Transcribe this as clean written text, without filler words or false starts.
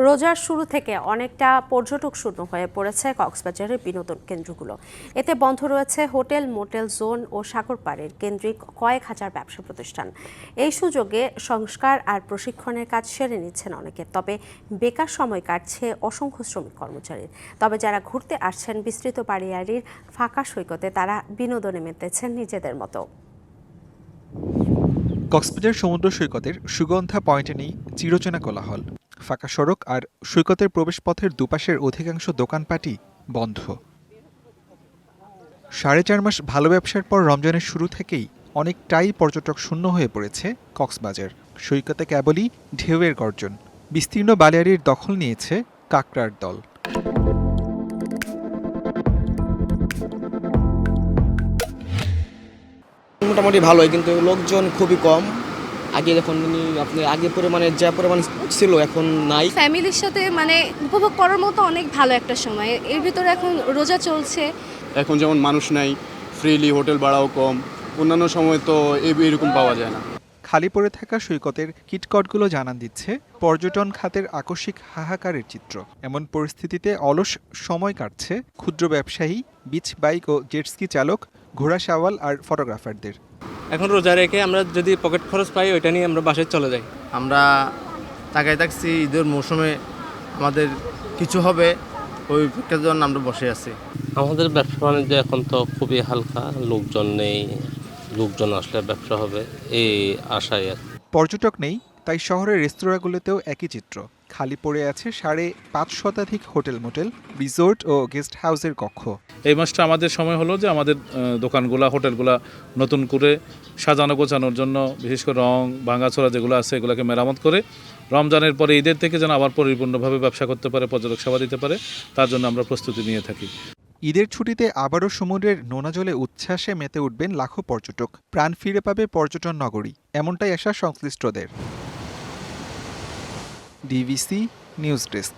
রোজার শুরু থেকে অনেকটা পর্যটক শূন্য হয়ে পড়েছে কক্সবাজারের বিনোদন কেন্দ্রগুলো। এতে বন্ধ রয়েছে হোটেল, মোটেল জোন ও সাগর পাড়ের কেন্দ্রিক কয়েক হাজার ব্যবসা প্রতিষ্ঠান। এই সুযোগে সংস্কার আর প্রশিক্ষণের কাজ সেরে নিচ্ছেন অনেকে, তবে বেকার সময় কাটছে অসংখ্য শ্রমিক কর্মচারীর। তবে যারা ঘুরতে আসছেন বিস্তৃত বাড়িয়াড়ির ফাঁকা সৈকতে, তারা বিনোদনে মেতেছেন নিজেদের মতো। কক্সবাজার সমুদ্র সৈকতের সুগন্ধা পয়েন্টে নেই চিরচেনা কোলাহল। ফাঁকা সড়ক আর সৈকতের প্রবেশপথের দুপাশের অধিকাংশ দোকানপাটই বন্ধ। 4.5 মাস ভালো ব্যবসার পর রমজানের শুরু থেকেই অনেকটাই পর্যটক শূন্য হয়ে পড়েছে কক্সবাজার। সৈকতে কেবলই ঢেউয়ের গর্জন। বিস্তীর্ণ বালিয়াড়ির দখল নিয়েছে কাঁকড়ার দল। মোটামুটি ভালোই, কিন্তু লোকজন খুবই কম। আগে যখন আপনি আগে পরিমাণে যা পরিমাণ ছিল এখন নাই। ফ্যামিলির সাথে উপভোগ করার মতো অনেক ভালো একটা সময়। এর ভিতরে এখন রোজা চলছে, এখন যেমন মানুষ নাই, ফ্রিলি হোটেল ভাড়াও কম, অন্যান্য সময় তো এরকম পাওয়া যায় না। খালি পড়ে থাকা সৈকতের কিটকটগুলো জানান দিচ্ছে পর্যটন খাতের আকস্মিক হাহাকারের চিত্র। এমন পরিস্থিতিতে অলস সময় কাটছে ক্ষুদ্র ব্যবসায়ী, বিচ বাইক ও জেটস্কি চালক, ঘোড়া সাওয়াল আর ফটোগ্রাফারদের। এখন রোজা রেখে আমরা যদি পকেট খরচ পাই, ওইটা নিয়ে আমরা বাসায় চলে যাই। আমরা তাকাই থাকছি ঈদের মৌসুমে আমাদের কিছু হবে, ওই অপেক্ষার জন্য আমরা বসে আছি। আমাদের ব্যবসা বাণিজ্য এখন তো খুবই হালকা, লোকজন নেই, লোকজন আসলে ব্যবসা হবে এই আশায় আর। পর্যটক নেই, তাই শহরের রেস্তোরাঁগুলোতেও একই চিত্র। খালি পড়ে আছে 5.5 শতাধিক হোটেল, মোটেল, রিসোর্ট ও গেস্ট হাউসের কক্ষ। এই মাসটা আমাদের সময় হলো যে আমাদের দোকানগুলা, হোটেলগুলা নতুন করে সাজানো গোছানোর জন্য, বিশেষ করে রং ভাঙাচোরা যেগুলো আছে এগুলোকে মেরামত করে রমজানের পরে ঈদের থেকে যেন আবার পরিপূর্ণভাবে ব্যবসা করতে পারে, পর্যটক সেবা দিতে পারে, তার জন্য আমরা প্রস্তুতি নিয়ে থাকি। ঈদের ছুটিতে আবারও সমুদ্রের নোনা জলে উচ্ছ্বাসে মেতে উঠবেন লাখো পর্যটক। প্রাণ ফিরে পাবে পর্যটন নগরী, এমনটাই আশা সংশ্লিষ্টদের। DVC news desk.